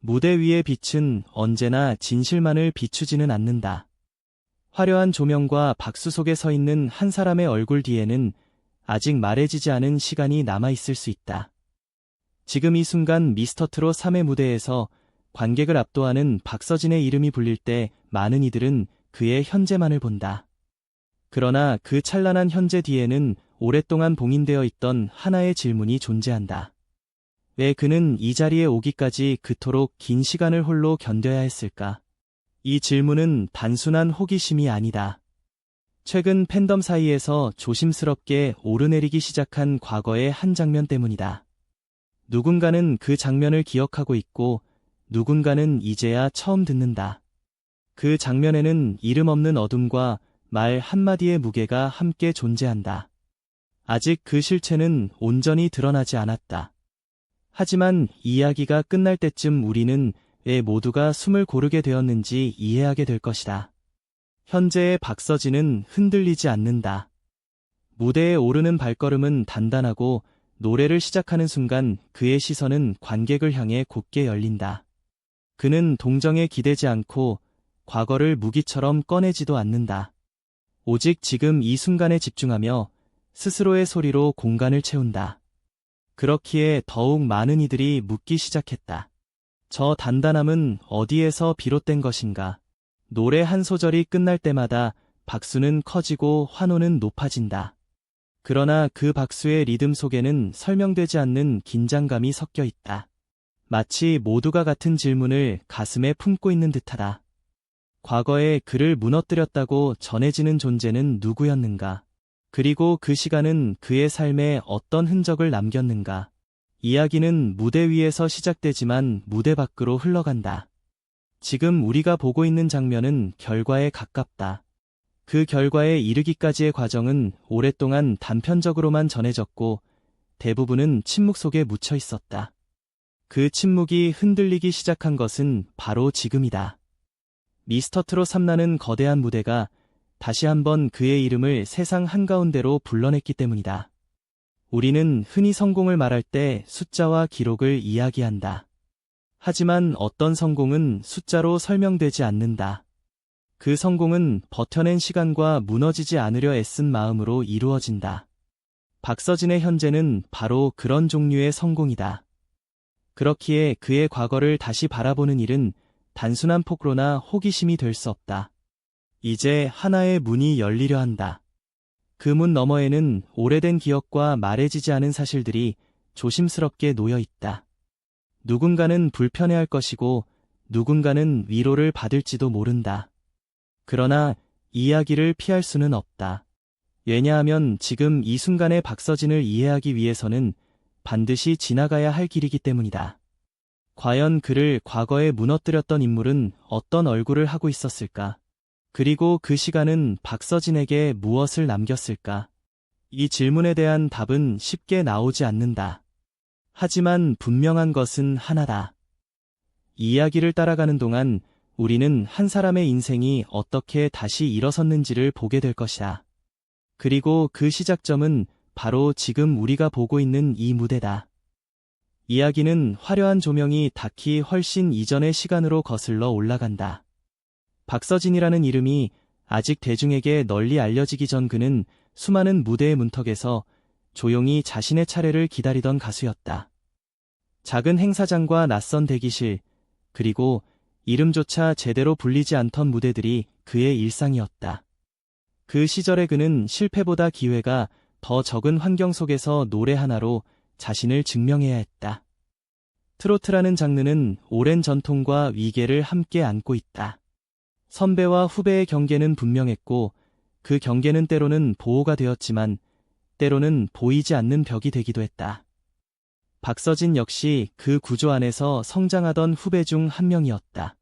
무대 위의 빛은 언제나 진실만을 비추지는 않는다. 화려한 조명과 박수 속에 서 있는 한 사람의 얼굴 뒤에는 아직 말해지지 않은 시간이 남아있을 수 있다. 지금 이 순간 미스터트롯 3의 무대에서 관객을 압도하는 박서진의 이름이 불릴 때 많은 이들은 그의 현재만을 본다. 그러나 그 찬란한 현재 뒤에는 오랫동안 봉인되어 있던 하나의 질문이 존재한다. 왜 그는 이 자리에 오기까지 그토록 긴 시간을 홀로 견뎌야 했을까? 이 질문은 단순한 호기심이 아니다. 최근 팬덤 사이에서 조심스럽게 오르내리기 시작한 과거의 한 장면 때문이다. 누군가는 그 장면을 기억하고 있고 누군가는 이제야 처음 듣는다. 그 장면에는 이름 없는 어둠과 말 한마디의 무게가 함께 존재한다. 아직 그 실체는 온전히 드러나지 않았다. 하지만 이야기가 끝날 때쯤 우리는 왜 모두가 숨을 고르게 되었는지 이해하게 될 것이다. 현재의 박서진은 흔들리지 않는다. 무대에 오르는 발걸음은 단단하고 노래를 시작하는 순간 그의 시선은 관객을 향해 곧게 열린다. 그는 동정에 기대지 않고 과거를 무기처럼 꺼내지도 않는다. 오직 지금 이 순간에 집중하며 스스로의 소리로 공간을 채운다. 그렇기에 더욱 많은 이들이 묻기 시작했다. 저 단단함은 어디에서 비롯된 것인가? 노래 한 소절이 끝날 때마다 박수는 커지고 환호는 높아진다. 그러나 그 박수의 리듬 속에는 설명되지 않는 긴장감이 섞여 있다. 마치 모두가 같은 질문을 가슴에 품고 있는 듯하다. 과거에 그를 무너뜨렸다고 전해지는 존재는 누구였는가? 그리고 그 시간은 그의 삶에 어떤 흔적을 남겼는가? 이야기는 무대 위에서 시작되지만 무대 밖으로 흘러간다. 지금 우리가 보고 있는 장면은 결과에 가깝다. 그 결과에 이르기까지의 과정은 오랫동안 단편적으로만 전해졌고 대부분은 침묵 속에 묻혀 있었다. 그 침묵이 흔들리기 시작한 것은 바로 지금이다. 미스터트롯 3라는 거대한 무대가 다시 한번 그의 이름을 세상 한가운데로 불러냈기 때문이다. 우리는 흔히 성공을 말할 때 숫자와 기록을 이야기한다. 하지만 어떤 성공은 숫자로 설명되지 않는다. 그 성공은 버텨낸 시간과 무너지지 않으려 애쓴 마음으로 이루어진다. 박서진의 현재는 바로 그런 종류의 성공이다. 그렇기에 그의 과거를 다시 바라보는 일은 단순한 폭로나 호기심이 될 수 없다. 이제 하나의 문이 열리려 한다. 그 문 너머에는 오래된 기억과 말해지지 않은 사실들이 조심스럽게 놓여 있다. 누군가는 불편해할 것이고 누군가는 위로를 받을지도 모른다. 그러나 이야기를 피할 수는 없다. 왜냐하면 지금 이 순간의 박서진을 이해하기 위해서는 반드시 지나가야 할 길이기 때문이다. 과연 그를 과거에 무너뜨렸던 인물은 어떤 얼굴을 하고 있었을까? 그리고 그 시간은 박서진에게 무엇을 남겼을까? 이 질문에 대한 답은 쉽게 나오지 않는다. 하지만 분명한 것은 하나다. 이야기를 따라가는 동안 우리는 한 사람의 인생이 어떻게 다시 일어섰는지를 보게 될 것이다. 그리고 그 시작점은 바로 지금 우리가 보고 있는 이 무대다. 이야기는 화려한 조명이 닿기 훨씬 이전의 시간으로 거슬러 올라간다. 박서진이라는 이름이 아직 대중에게 널리 알려지기 전 그는 수많은 무대의 문턱에서 조용히 자신의 차례를 기다리던 가수였다. 작은 행사장과 낯선 대기실, 그리고 이름조차 제대로 불리지 않던 무대들이 그의 일상이었다. 그 시절의 그는 실패보다 기회가 더 적은 환경 속에서 노래 하나로 자신을 증명해야 했다. 트로트라는 장르는 오랜 전통과 위계를 함께 안고 있다. 선배와 후배의 경계는 분명했고 그 경계는 때로는 보호가 되었지만 때로는 보이지 않는 벽이 되기도 했다. 박서진 역시 그 구조 안에서 성장하던 후배 중 한 명이었다.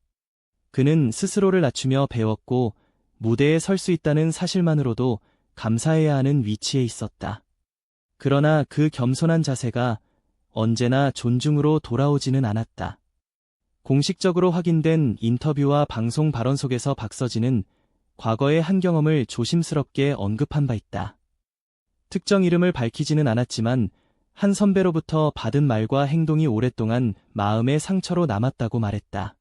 그는 스스로를 낮추며 배웠고 무대에 설 수 있다는 사실만으로도 감사해야 하는 위치에 있었다. 그러나 그 겸손한 자세가 언제나 존중으로 돌아오지는 않았다. 공식적으로 확인된 인터뷰와 방송 발언 속에서 박서진은 과거의 한 경험을 조심스럽게 언급한 바 있다. 특정 이름을 밝히지는 않았지만 한 선배로부터 받은 말과 행동이 오랫동안 마음의 상처로 남았다고 말했다.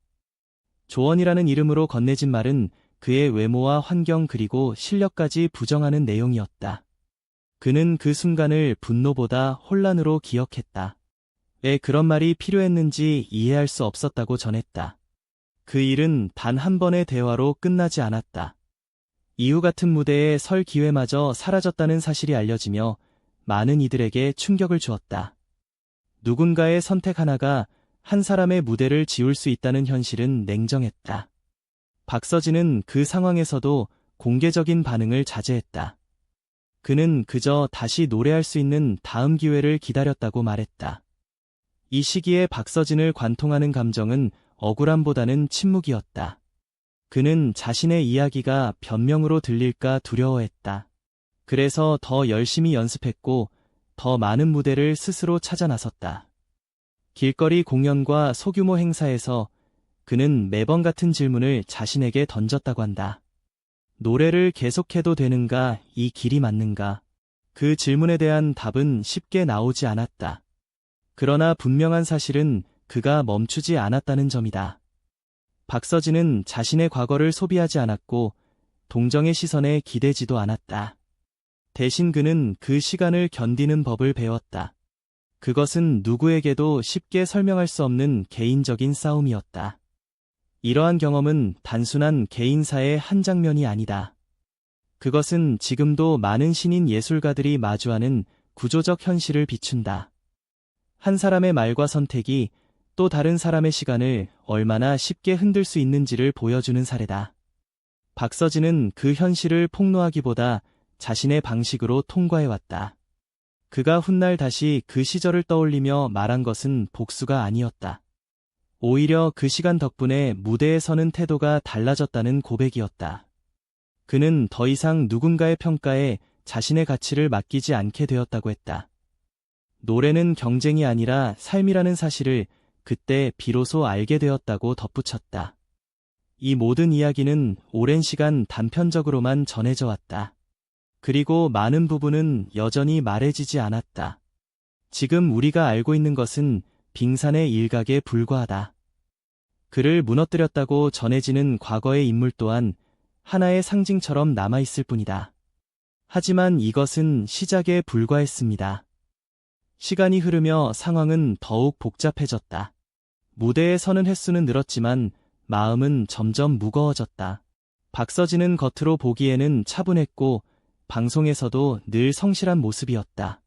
조언이라는 이름으로 건네진 말은 그의 외모와 환경 그리고 실력까지 부정하는 내용이었다. 그는 그 순간을 분노보다 혼란으로 기억했다. 왜 그런 말이 필요했는지 이해할 수 없었다고 전했다. 그 일은 단 한 번의 대화로 끝나지 않았다. 이후 같은 무대에 설 기회마저 사라졌다는 사실이 알려지며 많은 이들에게 충격을 주었다. 누군가의 선택 하나가 한 사람의 무대를 지울 수 있다는 현실은 냉정했다. 박서진은 그 상황에서도 공개적인 반응을 자제했다. 그는 그저 다시 노래할 수 있는 다음 기회를 기다렸다고 말했다. 이 시기에 박서진을 관통하는 감정은 억울함보다는 침묵이었다. 그는 자신의 이야기가 변명으로 들릴까 두려워했다. 그래서 더 열심히 연습했고 더 많은 무대를 스스로 찾아 나섰다. 길거리 공연과 소규모 행사에서 그는 매번 같은 질문을 자신에게 던졌다고 한다. 노래를 계속해도 되는가, 이 길이 맞는가? 그 질문에 대한 답은 쉽게 나오지 않았다. 그러나 분명한 사실은 그가 멈추지 않았다는 점이다. 박서진은 자신의 과거를 소비하지 않았고 동정의 시선에 기대지도 않았다. 대신 그는 그 시간을 견디는 법을 배웠다. 그것은 누구에게도 쉽게 설명할 수 없는 개인적인 싸움이었다. 이러한 경험은 단순한 개인사의 한 장면이 아니다. 그것은 지금도 많은 신인 예술가들이 마주하는 구조적 현실을 비춘다. 한 사람의 말과 선택이 또 다른 사람의 시간을 얼마나 쉽게 흔들 수 있는지를 보여주는 사례다. 박서진은 그 현실을 폭로하기보다 자신의 방식으로 통과해왔다. 그가 훗날 다시 그 시절을 떠올리며 말한 것은 복수가 아니었다. 오히려 그 시간 덕분에 무대에 서는 태도가 달라졌다는 고백이었다. 그는 더 이상 누군가의 평가에 자신의 가치를 맡기지 않게 되었다고 했다. 노래는 경쟁이 아니라 삶이라는 사실을 그때 비로소 알게 되었다고 덧붙였다. 이 모든 이야기는 오랜 시간 단편적으로만 전해져 왔다. 그리고 많은 부분은 여전히 말해지지 않았다. 지금 우리가 알고 있는 것은 빙산의 일각에 불과하다. 그를 무너뜨렸다고 전해지는 과거의 인물 또한 하나의 상징처럼 남아있을 뿐이다. 하지만 이것은 시작에 불과했습니다. 시간이 흐르며 상황은 더욱 복잡해졌다. 무대에 서는 횟수는 늘었지만 마음은 점점 무거워졌다. 박서진은 겉으로 보기에는 차분했고 방송에서도 늘 성실한 모습이었다.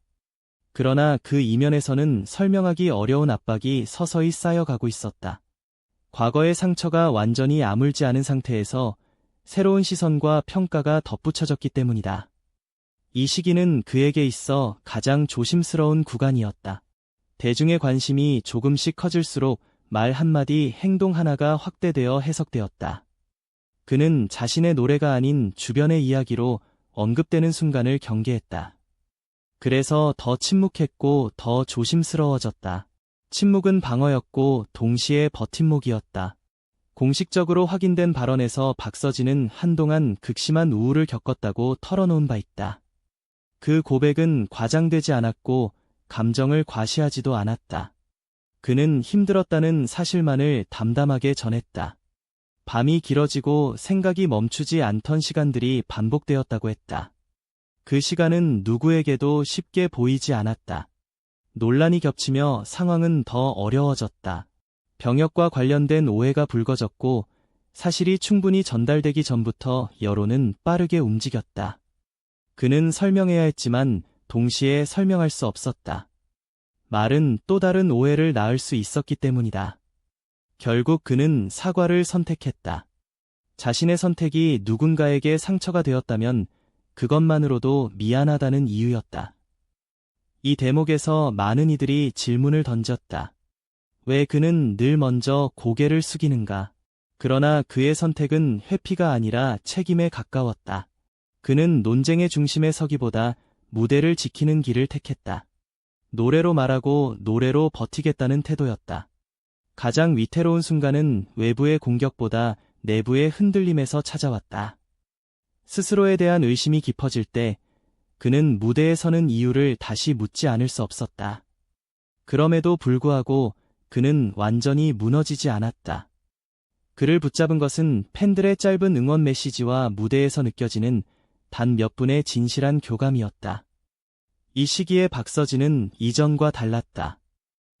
그러나 그 이면에서는 설명하기 어려운 압박이 서서히 쌓여가고 있었다. 과거의 상처가 완전히 아물지 않은 상태에서 새로운 시선과 평가가 덧붙여졌기 때문이다. 이 시기는 그에게 있어 가장 조심스러운 구간이었다. 대중의 관심이 조금씩 커질수록 말 한마디, 행동 하나가 확대되어 해석되었다. 그는 자신의 노래가 아닌 주변의 이야기로 언급되는 순간을 경계했다. 그래서 더 침묵했고 더 조심스러워졌다. 침묵은 방어였고 동시에 버팀목이었다. 공식적으로 확인된 발언에서 박서진은 한동안 극심한 우울을 겪었다고 털어놓은 바 있다. 그 고백은 과장되지 않았고 감정을 과시하지도 않았다. 그는 힘들었다는 사실만을 담담하게 전했다. 밤이 길어지고 생각이 멈추지 않던 시간들이 반복되었다고 했다. 그 시간은 누구에게도 쉽게 보이지 않았다. 논란이 겹치며 상황은 더 어려워졌다. 병역과 관련된 오해가 불거졌고 사실이 충분히 전달되기 전부터 여론은 빠르게 움직였다. 그는 설명해야 했지만 동시에 설명할 수 없었다. 말은 또 다른 오해를 낳을 수 있었기 때문이다. 결국 그는 사과를 선택했다. 자신의 선택이 누군가에게 상처가 되었다면 그것만으로도 미안하다는 이유였다. 이 대목에서 많은 이들이 질문을 던졌다. 왜 그는 늘 먼저 고개를 숙이는가? 그러나 그의 선택은 회피가 아니라 책임에 가까웠다. 그는 논쟁의 중심에 서기보다 무대를 지키는 길을 택했다. 노래로 말하고 노래로 버티겠다는 태도였다. 가장 위태로운 순간은 외부의 공격보다 내부의 흔들림에서 찾아왔다. 스스로에 대한 의심이 깊어질 때 그는 무대에 서는 이유를 다시 묻지 않을 수 없었다. 그럼에도 불구하고 그는 완전히 무너지지 않았다. 그를 붙잡은 것은 팬들의 짧은 응원 메시지와 무대에서 느껴지는 단 몇 분의 진실한 교감이었다. 이 시기에 박서진은 이전과 달랐다.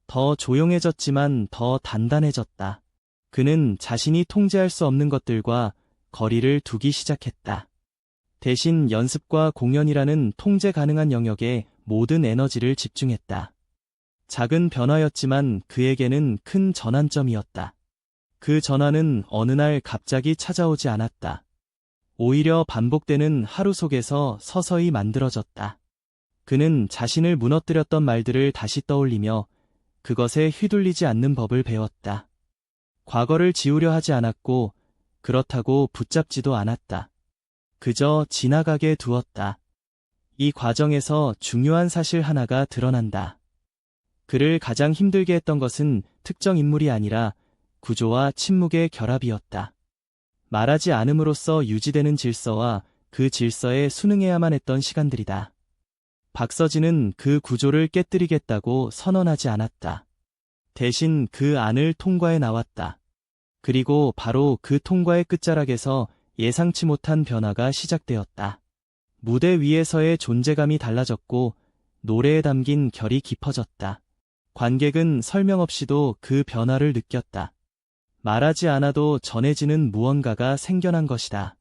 더 조용해졌지만 더 단단해졌다. 그는 자신이 통제할 수 없는 것들과 거리를 두기 시작했다. 대신 연습과 공연이라는 통제 가능한 영역에 모든 에너지를 집중했다. 작은 변화였지만 그에게는 큰 전환점이었다. 그 전환은 어느 날 갑자기 찾아오지 않았다. 오히려 반복되는 하루 속에서 서서히 만들어졌다. 그는 자신을 무너뜨렸던 말들을 다시 떠올리며 그것에 휘둘리지 않는 법을 배웠다. 과거를 지우려 하지 않았고 그렇다고 붙잡지도 않았다. 그저 지나가게 두었다. 이 과정에서 중요한 사실 하나가 드러난다. 그를 가장 힘들게 했던 것은 특정 인물이 아니라 구조와 침묵의 결합이었다. 말하지 않음으로써 유지되는 질서와 그 질서에 순응해야만 했던 시간들이다. 박서진은 그 구조를 깨뜨리겠다고 선언하지 않았다. 대신 그 안을 통과해 나왔다. 그리고 바로 그 통과의 끝자락에서 예상치 못한 변화가 시작되었다. 무대 위에서의 존재감이 달라졌고 노래에 담긴 결이 깊어졌다. 관객은 설명 없이도 그 변화를 느꼈다. 말하지 않아도 전해지는 무언가가 생겨난 것이다.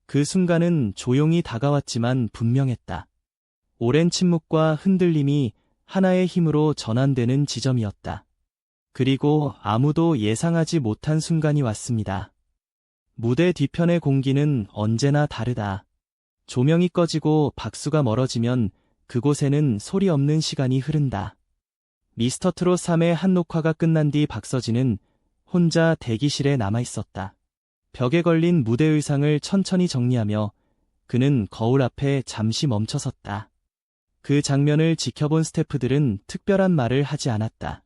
그 순간은 조용히 다가왔지만 분명했다. 오랜 침묵과 흔들림이 하나의 힘으로 전환되는 지점이었다. 그리고 아무도 예상하지 못한 순간이 왔습니다. 무대 뒤편의 공기는 언제나 다르다. 조명이 꺼지고 박수가 멀어지면 그곳에는 소리 없는 시간이 흐른다. 미스터트롯 3의 한 녹화가 끝난 뒤 박서진은 혼자 대기실에 남아있었다. 벽에 걸린 무대 의상을 천천히 정리하며 그는 거울 앞에 잠시 멈춰섰다. 그 장면을 지켜본 스태프들은 특별한 말을 하지 않았다.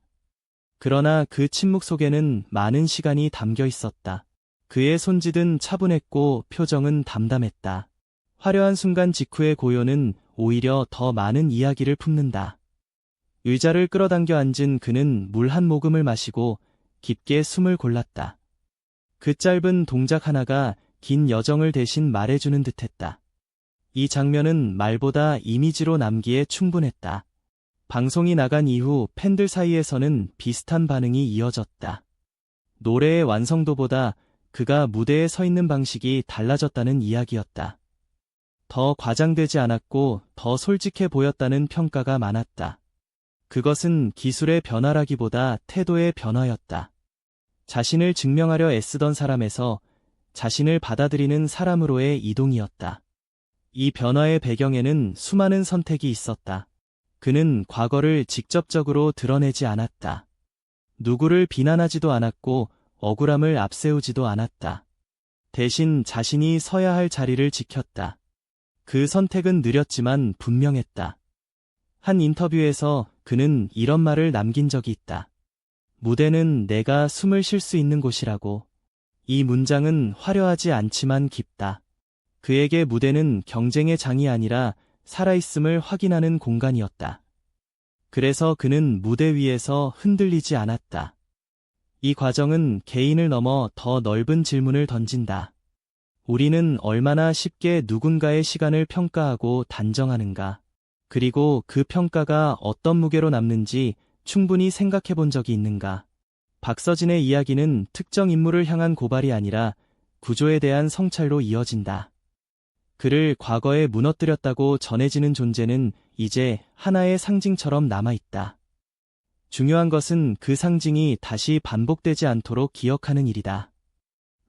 그러나 그 침묵 속에는 많은 시간이 담겨 있었다. 그의 손짓은 차분했고 표정은 담담했다. 화려한 순간 직후의 고요는 오히려 더 많은 이야기를 품는다. 의자를 끌어당겨 앉은 그는 물 한 모금을 마시고 깊게 숨을 골랐다. 그 짧은 동작 하나가 긴 여정을 대신 말해주는 듯했다. 이 장면은 말보다 이미지로 남기에 충분했다. 방송이 나간 이후 팬들 사이에서는 비슷한 반응이 이어졌다. 노래의 완성도보다 그가 무대에 서 있는 방식이 달라졌다는 이야기였다. 더 과장되지 않았고 더 솔직해 보였다는 평가가 많았다. 그것은 기술의 변화라기보다 태도의 변화였다. 자신을 증명하려 애쓰던 사람에서 자신을 받아들이는 사람으로의 이동이었다. 이 변화의 배경에는 수많은 선택이 있었다. 그는 과거를 직접적으로 드러내지 않았다. 누구를 비난하지도 않았고 억울함을 앞세우지도 않았다. 대신 자신이 서야 할 자리를 지켰다. 그 선택은 느렸지만 분명했다. 한 인터뷰에서 그는 이런 말을 남긴 적이 있다. 무대는 내가 숨을 쉴 수 있는 곳이라고. 이 문장은 화려하지 않지만 깊다. 그에게 무대는 경쟁의 장이 아니라 살아있음을 확인하는 공간이었다. 그래서 그는 무대 위에서 흔들리지 않았다. 이 과정은 개인을 넘어 더 넓은 질문을 던진다. 우리는 얼마나 쉽게 누군가의 시간을 평가하고 단정하는가? 그리고 그 평가가 어떤 무게로 남는지 충분히 생각해 본 적이 있는가? 박서진의 이야기는 특정 인물을 향한 고발이 아니라 구조에 대한 성찰로 이어진다. 그를 과거에 무너뜨렸다고 전해지는 존재는 이제 하나의 상징처럼 남아있다. 중요한 것은 그 상징이 다시 반복되지 않도록 기억하는 일이다.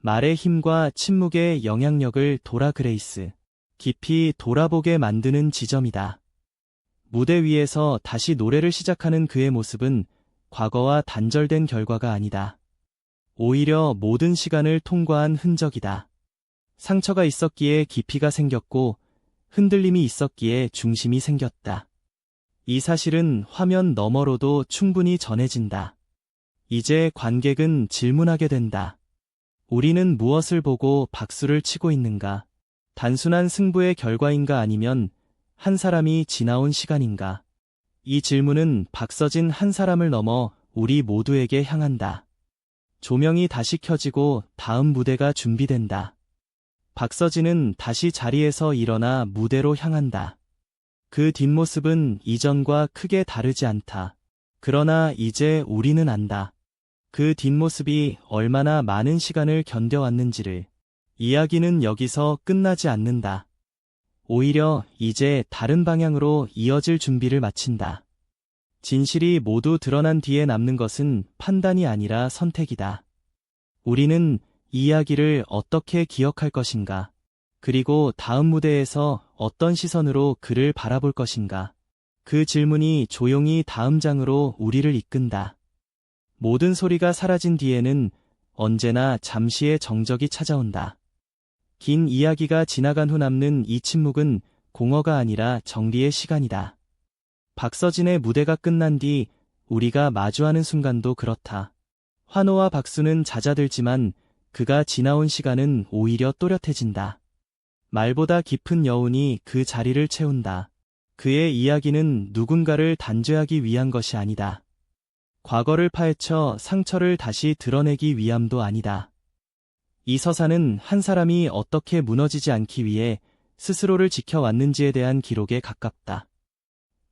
말의 힘과 침묵의 영향력을 도라 그레이스 깊이 돌아보게 만드는 지점이다. 무대 위에서 다시 노래를 시작하는 그의 모습은 과거와 단절된 결과가 아니다. 오히려 모든 시간을 통과한 흔적이다. 상처가 있었기에 깊이가 생겼고 흔들림이 있었기에 중심이 생겼다. 이 사실은 화면 너머로도 충분히 전해진다. 이제 관객은 질문하게 된다. 우리는 무엇을 보고 박수를 치고 있는가? 단순한 승부의 결과인가 아니면 한 사람이 지나온 시간인가? 이 질문은 박서진 한 사람을 넘어 우리 모두에게 향한다. 조명이 다시 켜지고 다음 무대가 준비된다. 박서진은 다시 자리에서 일어나 무대로 향한다. 그 뒷모습은 이전과 크게 다르지 않다. 그러나 이제 우리는 안다. 그 뒷모습이 얼마나 많은 시간을 견뎌왔는지를. 이야기는 여기서 끝나지 않는다. 오히려 이제 다른 방향으로 이어질 준비를 마친다. 진실이 모두 드러난 뒤에 남는 것은 판단이 아니라 선택이다. 우리는 이 이야기를 어떻게 기억할 것인가? 그리고 다음 무대에서 어떤 시선으로 그를 바라볼 것인가? 그 질문이 조용히 다음 장으로 우리를 이끈다. 모든 소리가 사라진 뒤에는 언제나 잠시의 정적이 찾아온다. 긴 이야기가 지나간 후 남는 이 침묵은 공허가 아니라 정리의 시간이다. 박서진의 무대가 끝난 뒤 우리가 마주하는 순간도 그렇다. 환호와 박수는 잦아들지만 그가 지나온 시간은 오히려 또렷해진다. 말보다 깊은 여운이 그 자리를 채운다. 그의 이야기는 누군가를 단죄하기 위한 것이 아니다. 과거를 파헤쳐 상처를 다시 드러내기 위함도 아니다. 이 서사는 한 사람이 어떻게 무너지지 않기 위해 스스로를 지켜왔는지에 대한 기록에 가깝다.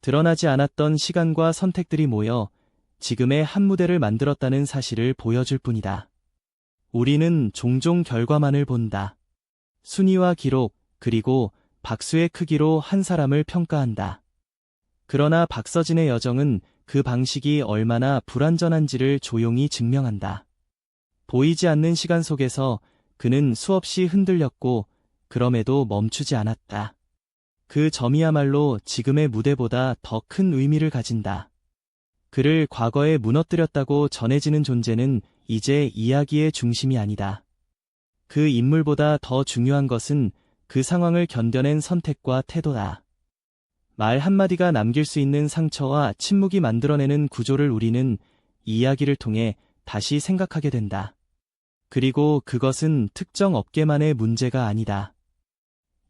드러나지 않았던 시간과 선택들이 모여 지금의 한 무대를 만들었다는 사실을 보여줄 뿐이다. 우리는 종종 결과만을 본다. 순위와 기록, 그리고 박수의 크기로 한 사람을 평가한다. 그러나 박서진의 여정은 그 방식이 얼마나 불완전한지를 조용히 증명한다. 보이지 않는 시간 속에서 그는 수없이 흔들렸고 그럼에도 멈추지 않았다. 그 점이야말로 지금의 무대보다 더 큰 의미를 가진다. 그를 과거에 무너뜨렸다고 전해지는 존재는 이제 이야기의 중심이 아니다. 그 인물보다 더 중요한 것은 그 상황을 견뎌낸 선택과 태도다. 말 한마디가 남길 수 있는 상처와 침묵이 만들어내는 구조를 우리는 이 이야기를 통해 다시 생각하게 된다. 그리고 그것은 특정 업계만의 문제가 아니다.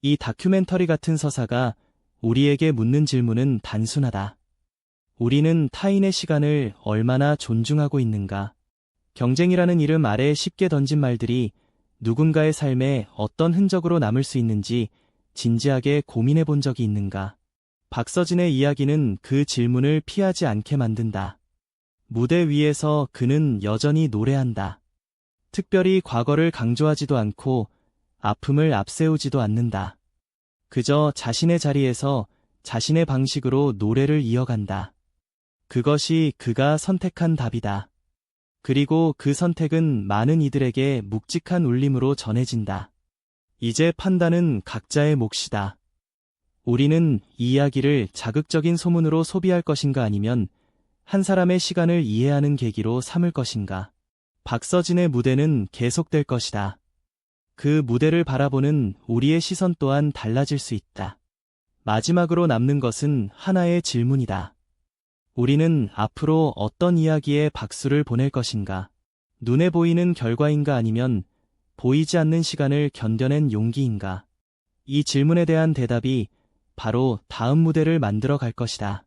이 다큐멘터리 같은 서사가 우리에게 묻는 질문은 단순하다. 우리는 타인의 시간을 얼마나 존중하고 있는가? 경쟁이라는 이름 아래 쉽게 던진 말들이 누군가의 삶에 어떤 흔적으로 남을 수 있는지 진지하게 고민해 본 적이 있는가? 박서진의 이야기는 그 질문을 피하지 않게 만든다. 무대 위에서 그는 여전히 노래한다. 특별히 과거를 강조하지도 않고 아픔을 앞세우지도 않는다. 그저 자신의 자리에서 자신의 방식으로 노래를 이어간다. 그것이 그가 선택한 답이다. 그리고 그 선택은 많은 이들에게 묵직한 울림으로 전해진다. 이제 판단은 각자의 몫이다. 우리는 이 이야기를 자극적인 소문으로 소비할 것인가 아니면 한 사람의 시간을 이해하는 계기로 삼을 것인가. 박서진의 무대는 계속될 것이다. 그 무대를 바라보는 우리의 시선 또한 달라질 수 있다. 마지막으로 남는 것은 하나의 질문이다. 우리는 앞으로 어떤 이야기에 박수를 보낼 것인가? 눈에 보이는 결과인가 아니면 보이지 않는 시간을 견뎌낸 용기인가? 이 질문에 대한 대답이 바로 다음 무대를 만들어 갈 것이다.